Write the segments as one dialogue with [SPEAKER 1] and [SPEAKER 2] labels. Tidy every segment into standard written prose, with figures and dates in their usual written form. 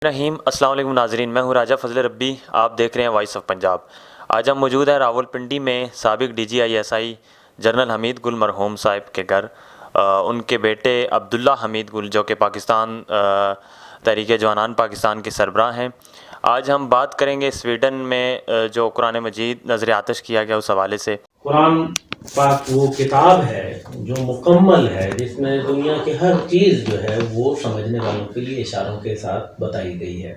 [SPEAKER 1] رحیم السلام علیکم ناظرین، میں ہوں راجہ فضل ربی، آپ دیکھ رہے ہیں وائس آف پنجاب۔ آج ہم موجود ہیں راول پنڈی میں سابق D G I S I general Hamid Gul مرحوم صاحب کے گھر۔ ان کے بیٹے عبداللہ حمید گل جو کہ پاکستان تحریک جوانان پاکستان کے سربراہ ہیں۔ آج ہم بات کریں گے سویڈن میں جو قرآن مجید نظر آتش کیا گیا اس حوالے سے۔
[SPEAKER 2] قرآن پاک وہ کتاب ہے جو مکمل ہے، جس میں دنیا کی ہر چیز جو ہے وہ سمجھنے والوں کے لیے اشاروں کے ساتھ بتائی گئی ہے،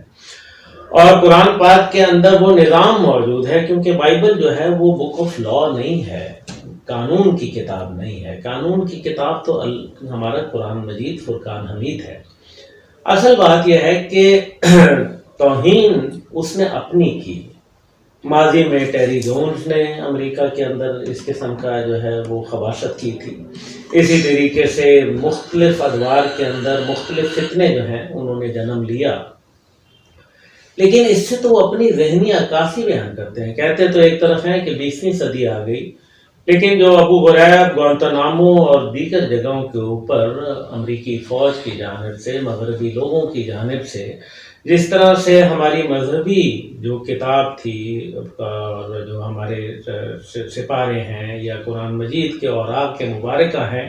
[SPEAKER 2] اور قرآن پاک کے اندر وہ نظام موجود ہے، کیونکہ بائبل جو ہے وہ بک آف لا نہیں ہے، قانون کی کتاب نہیں ہے۔ قانون کی کتاب تو ہمارا قرآن مجید فرقان حمید ہے۔ اصل بات یہ ہے کہ توہین اس نے اپنی کی۔ ماضی میں ٹیری جونز نے امریکہ کے اندر اس قسم کا جو ہے وہ خباثت کی تھی۔ اسی طریقے سے مختلف ادوار کے اندر مختلف فتنے جو ہیں انہوں نے جنم لیا، لیکن اس سے تو وہ اپنی ذہنی عکاسی بیان کرتے ہیں۔ کہتے تو ایک طرف ہیں کہ 20ویں صدی آ گئی، لیکن جو ابو غریب، گوانتانامو اور دیگر جگہوں کے اوپر امریکی فوج کی جانب سے، مغربی لوگوں کی جانب سے جس طرح سے ہماری مذہبی جو کتاب تھی اور جو ہمارے سپارے ہیں یا قرآن مجید کے اوراق کے مبارکہ ہیں،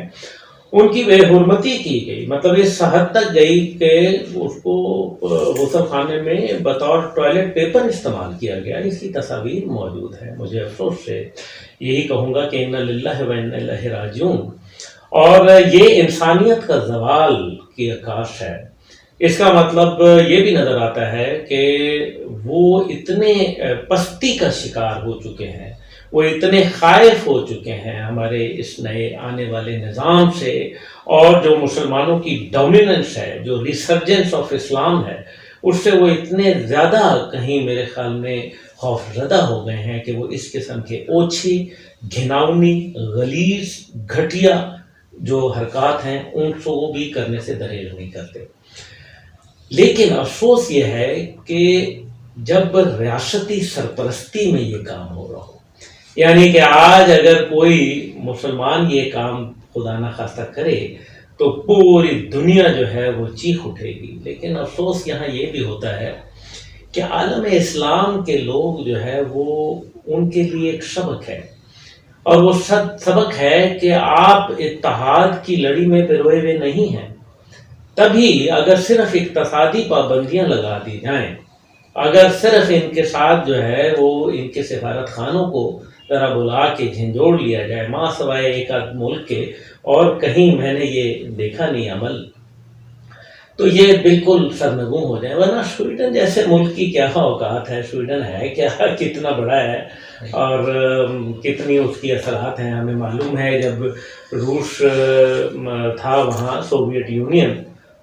[SPEAKER 2] ان کی بے حرمتی کی گئی، مطلب اس حد تک گئی کہ اس کو غسل خانے میں بطور ٹوائلٹ پیپر استعمال کیا گیا۔ اس کی تصاویر موجود ہے۔ مجھے افسوس سے یہی کہوں گا کہ انا للہ و انا الیہ راجعون، اور یہ انسانیت کا زوال کی عکاس ہے۔ اس کا مطلب یہ بھی نظر آتا ہے کہ وہ اتنے پستی کا شکار ہو چکے ہیں، وہ اتنے خائف ہو چکے ہیں ہمارے اس نئے آنے والے نظام سے، اور جو مسلمانوں کی ڈومیننس ہے، جو ریسرجنس آف اسلام ہے، اس سے وہ اتنے زیادہ کہیں میرے خیال میں خوف زدہ ہو گئے ہیں کہ وہ اس قسم کے اوچھی، گھناؤنی، غلیظ، گھٹیا جو حرکات ہیں ان کو وہ بھی کرنے سے دریغ نہیں کرتے۔ لیکن افسوس یہ ہے کہ جب ریاستی سرپرستی میں یہ کام ہو رہا ہو، یعنی کہ آج اگر کوئی مسلمان یہ کام خدا نخواستہ کرے تو پوری دنیا جو ہے وہ چیخ اٹھے گی۔ لیکن افسوس یہاں یہ بھی ہوتا ہے کہ عالم اسلام کے لوگ جو ہے وہ ان کے لیے ایک سبق ہے، اور وہ سبق ہے کہ آپ اتحاد کی لڑی میں پروئے ہوئے نہیں ہیں۔ تبھی اگر صرف اقتصادی پابندیاں لگا دی جائیں، اگر صرف ان کے ساتھ جو ہے وہ ان کے سفارت خانوں کو ذرا بلا کے جھنجھوڑ لیا جائے، ماں سوائے ایک آدھ ملک کے اور کہیں میں نے یہ دیکھا نہیں عمل، تو یہ بالکل سرنگوں ہو جائے۔ ورنہ سویڈن جیسے ملک کی کیا اوقات ہے، سویڈن ہے کیا، کتنا بڑا ہے اور کتنی اس کی اثرات ہیں ہمیں معلوم ہے۔ جب روس تھا وہاں، سوویت یونین،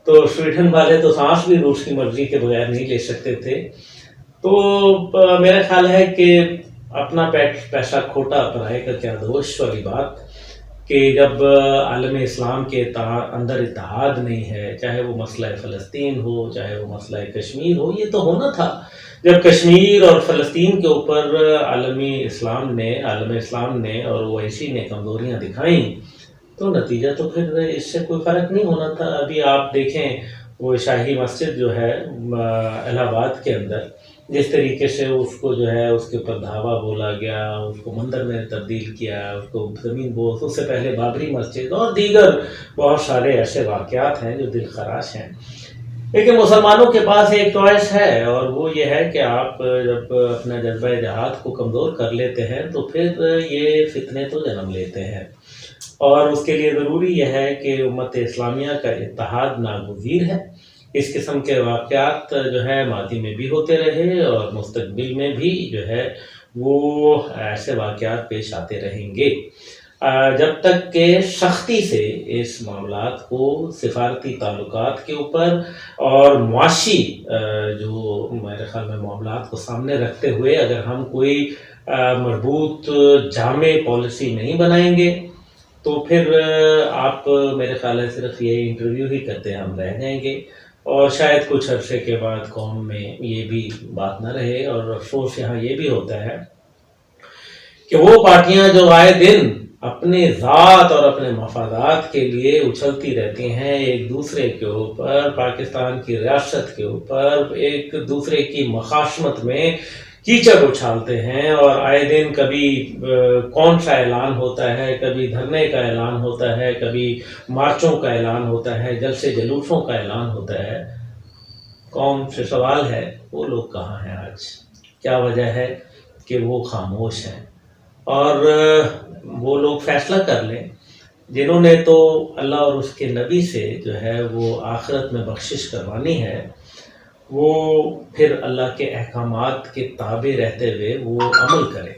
[SPEAKER 2] تو سویڈن والے تو سانس بھی روس کی مرضی کے بغیر نہیں لے سکتے تھے۔ تو میرا خیال ہے کہ اپنا پیسہ کھوٹا پرائے کا کیا دوش والی بات، کہ جب عالم اسلام کے اندر اتحاد نہیں ہے، چاہے وہ مسئلہ فلسطین ہو، چاہے وہ مسئلہ کشمیر ہو، یہ تو ہونا تھا جب کشمیر اور فلسطین کے اوپر عالم اسلام نے اور اویسی نے کمزوریاں دکھائیں، تو نتیجہ تو پھر اس سے کوئی فرق نہیں ہونا تھا۔ ابھی آپ دیکھیں وہ شاہی مسجد جو ہے الہ آباد کے اندر، جس طریقے سے اس کو جو ہے اس کے اوپر دھاوا بولا گیا، اس کو مندر میں تبدیل کیا، اس کو زمین بوس، اس سے پہلے بابری مسجد اور دیگر بہت سارے ایسے واقعات ہیں جو دل خراش ہیں۔ لیکن مسلمانوں کے پاس ایک چوائس ہے، اور وہ یہ ہے کہ آپ جب اپنا جذبہ جہاد کو کمزور کر لیتے ہیں تو پھر یہ فتنے تو جنم لیتے ہیں، اور اس کے لیے ضروری یہ ہے کہ امت اسلامیہ کا اتحاد ناگزیر ہے۔ اس قسم کے واقعات جو ہے ماضی میں بھی ہوتے رہے اور مستقبل میں بھی جو ہے وہ ایسے واقعات پیش آتے رہیں گے، جب تک کہ سختی سے اس معاملات کو سفارتی تعلقات کے اوپر اور معاشی جو میرے خیال میں معاملات کو سامنے رکھتے ہوئے اگر ہم کوئی مربوط جامع پالیسی نہیں بنائیں گے تو پھر آپ میرے خیال ہے صرف یہ انٹرویو ہی کرتے ہم رہ جائیں گے، اور شاید کچھ عرصے کے بعد قوم میں یہ بھی بات نہ رہے۔ اور افسوس یہاں یہ بھی ہوتا ہے کہ وہ پارٹیاں جو آئے دن اپنے ذات اور اپنے مفادات کے لیے اچھلتی رہتی ہیں ایک دوسرے کے اوپر، پاکستان کی ریاست کے اوپر، ایک دوسرے کی مخاصمت میں کیچڑ اچھالتے ہیں، اور آئے دن کبھی کون سا اعلان ہوتا ہے، کبھی دھرنے کا اعلان ہوتا ہے، کبھی مارچوں کا اعلان ہوتا ہے، جلسے جلوسوں کا اعلان ہوتا ہے۔ قوم سے سوال ہے وہ لوگ کہاں ہیں آج؟ کیا وجہ ہے کہ وہ خاموش ہیں؟ اور وہ لوگ فیصلہ کر لیں جنہوں نے تو اللہ اور اس کے نبی سے جو ہے وہ آخرت میں بخشش کروانی ہے، وہ پھر اللہ کے احکامات کے تابع رہتے ہوئے وہ عمل کریں،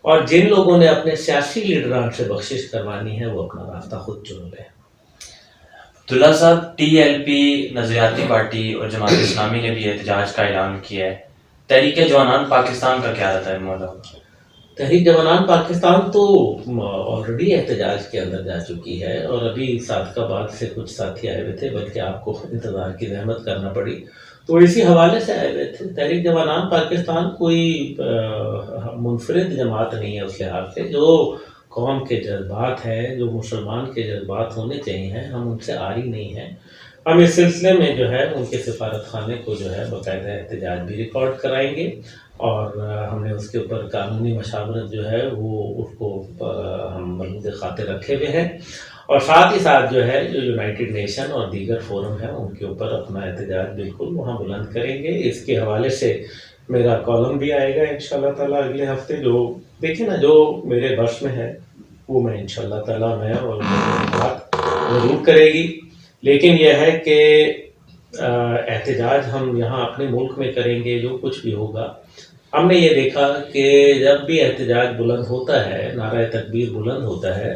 [SPEAKER 2] اور جن لوگوں نے اپنے سیاسی لیڈران سے بخشش کروانی ہے وہ اپنا راستہ خود چن لیں۔
[SPEAKER 1] عبداللہ صاحب، ٹی ایل پی نظریاتی پارٹی اور جماعت اسلامی نے بھی احتجاج کا اعلان کیا ہے، تحریک جوانان پاکستان کا کیا رہتا ہے مولانا؟
[SPEAKER 2] تحریک جوانان پاکستان تو آلریڈی احتجاج کے اندر جا چکی ہے، اور ابھی صادق آباد سے کچھ ساتھی آئے ہوئے تھے، بلکہ آپ کو انتظار کی زحمت کرنا پڑی تو اسی حوالے سے آئے ہوئے تھے۔ تحریک جوانان پاکستان کوئی منفرد جماعت نہیں ہے اس لحاظ سے، جو قوم کے جذبات ہیں، جو مسلمان کے جذبات ہونے چاہیے، ہم ان سے عاری نہیں ہیں۔ ہم اس سلسلے میں جو ہے ان کے سفارت خانے کو جو ہے باقاعدہ احتجاج بھی ریکارڈ کرائیں گے، اور ہم نے اس کے اوپر قانونی مشاورت جو ہے وہ اس کو ہم ملحوظ خاطر رکھے ہوئے ہیں، اور ساتھ ہی ساتھ جو ہے جو یونائٹڈ نیشن اور دیگر فورم ہیں ان کے اوپر اپنا احتجاج بالکل وہاں بلند کریں گے۔ اس کے حوالے سے میرا کالم بھی آئے گا انشاءاللہ تعالیٰ اگلے ہفتے، جو دیکھیں نا جو میرے بس میں ہے وہ میں انشاءاللہ تعالیٰ میں اور میری بات ضرور کرے گی، لیکن یہ ہے کہ احتجاج ہم یہاں اپنے ملک میں کریں گے۔ جو کچھ بھی ہوگا، ہم نے یہ دیکھا کہ جب بھی احتجاج بلند ہوتا ہے، نعرہ تکبیر بلند ہوتا ہے،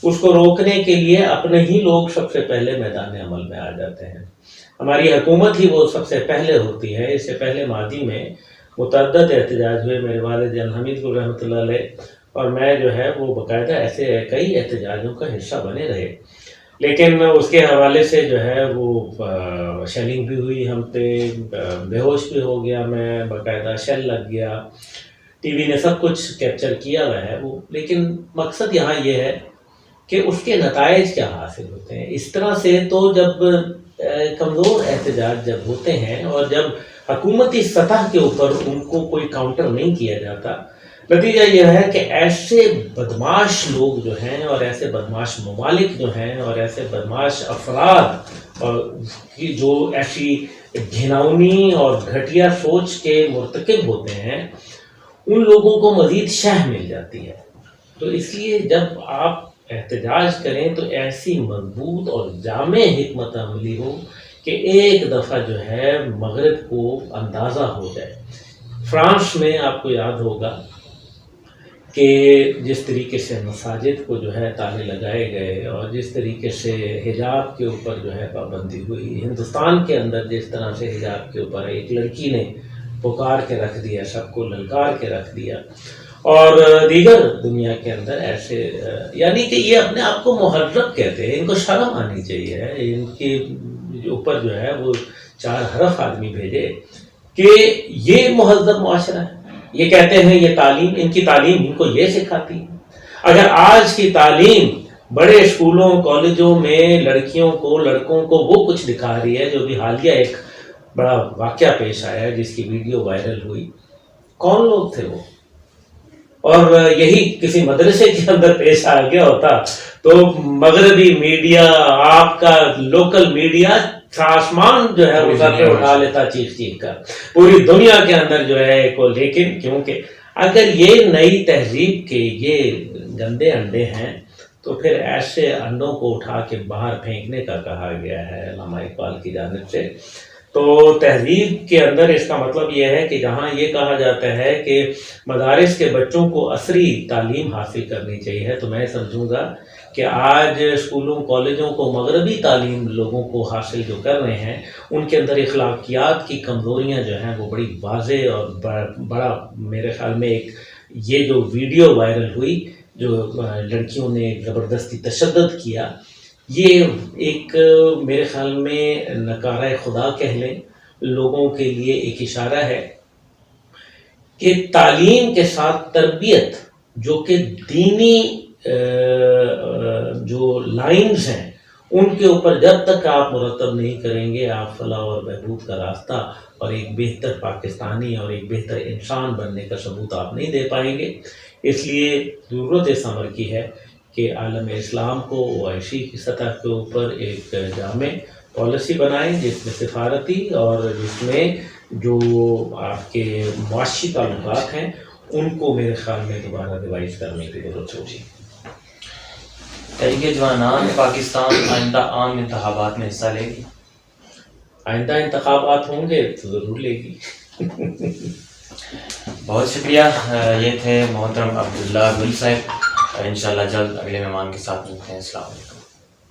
[SPEAKER 2] اس کو روکنے کے لیے اپنے ہی لوگ سب سے پہلے میدان عمل میں آ جاتے ہیں۔ ہماری حکومت ہی وہ سب سے پہلے ہوتی ہے۔ اس سے پہلے ماضی میں متعدد احتجاج ہوئے، میرے والد جان حمید گل رحمۃ اللہ علیہ اور میں جو ہے وہ باقاعدہ ایسے کئی احتجاجوں کا حصہ بنے رہے، لیکن اس کے حوالے سے جو ہے وہ شیلنگ بھی ہوئی ہم پہ، بے ہوش بھی ہو گیا میں، باقاعدہ شیل لگ گیا، ٹی وی نے سب کچھ کیپچر کیا ہوا ہے وہ، لیکن مقصد یہاں یہ ہے کہ اس کے نتائج کیا حاصل ہوتے ہیں۔ اس طرح سے تو جب کمزور احتجاج جب ہوتے ہیں اور جب حکومتی سطح کے اوپر ان کو کوئی کاؤنٹر نہیں کیا جاتا، نتیجہ یہ ہے کہ ایسے بدماش لوگ جو ہیں اور ایسے بدماش ممالک جو ہیں اور ایسے بدماش افراد اور جو ایسی گھناؤنی اور گھٹیا سوچ کے مرتکب ہوتے ہیں، ان لوگوں کو مزید شہ مل جاتی ہے۔ تو اس لیے جب آپ احتجاج کریں تو ایسی مضبوط اور جامع حکمت عملی ہو کہ ایک دفعہ جو ہے مغرب کو اندازہ ہو جائے۔ فرانس میں آپ کو یاد ہوگا کہ جس طریقے سے مساجد کو جو ہے تالے لگائے گئے اور جس طریقے سے حجاب کے اوپر جو ہے پابندی ہوئی، ہندوستان کے اندر جس طرح سے حجاب کے اوپر ایک لڑکی نے پکار کے رکھ دیا، سب کو للکار کے رکھ دیا، اور دیگر دنیا کے اندر ایسے، یعنی کہ یہ اپنے آپ کو مہذب کہتے ہیں، ان کو شرم آنی چاہیے، ان کے اوپر جو ہے وہ 4 حرف آدمی بھیجے کہ یہ مہذب معاشرہ ہے۔ یہ کہتے ہیں یہ تعلیم، ان کی تعلیم ان کو یہ سکھاتی ہے۔ اگر آج کی تعلیم بڑے اسکولوں کالجوں میں لڑکیوں کو لڑکوں کو وہ کچھ دکھا رہی ہے، جو بھی حالیہ ایک بڑا واقعہ پیش آیا ہے جس کی ویڈیو وائرل ہوئی، کون لوگ تھے وہ؟ اور یہی کسی مدرسے کے اندر پیش آ گیا ہوتا تو مغربی میڈیا، آپ کا لوکل میڈیا آسمان جو ہے وہ سر پہ اٹھا لیتا چیخ چیخ کر، پوری دنیا کے اندر جو ہے کو۔ لیکن کیونکہ اگر یہ نئی تہذیب کے یہ گندے انڈے ہیں تو پھر ایسے انڈوں کو اٹھا کے باہر پھینکنے کا کہا گیا ہے علامہ اقبال کی جانب سے۔ تو تہذیب کے اندر اس کا مطلب یہ ہے کہ جہاں یہ کہا جاتا ہے کہ مدارس کے بچوں کو عصری تعلیم حاصل کرنی چاہیے، تو میں سمجھوں گا کہ آج اسکولوں کالجوں کو مغربی تعلیم لوگوں کو حاصل جو کر رہے ہیں، ان کے اندر اخلاقیات کی کمزوریاں جو ہیں وہ بڑی واضح اور بڑا میرے خیال میں ایک یہ جو ویڈیو وائرل ہوئی جو لڑکیوں نے زبردستی تشدد کیا، یہ ایک میرے خیال میں نکارہ خدا کہہ لیں، لوگوں کے لیے ایک اشارہ ہے کہ تعلیم کے ساتھ تربیت جو کہ دینی جو لائنز ہیں ان کے اوپر جب تک آپ مرتب نہیں کریں گے، آپ فلاح اور بہبود کا راستہ اور ایک بہتر پاکستانی اور ایک بہتر انسان بننے کا ثبوت آپ نہیں دے پائیں گے۔ اس لیے ضرورت اس امر کی ہے کہ عالم اسلام کو OIC کی سطح کے اوپر ایک جامع پالیسی بنائیں، جس میں سفارتی اور جس میں جو آپ کے معاشی تعلقات ہیں ان کو میرے خیال میں دوبارہ ریوائز کرنے کی ضرورت ہوگی۔
[SPEAKER 1] تحریک جوانان پاکستان آئندہ عام انتخابات میں حصہ لے گی؟
[SPEAKER 2] آئندہ انتخابات ہوں گے تو ضرور لے گی۔
[SPEAKER 1] بہت شکریہ، یہ تھے محترم عبداللہ گل صاحب۔ انشاءاللہ جلد اگلے مہمان کے ساتھ ملتے ہیں۔ السلام علیکم۔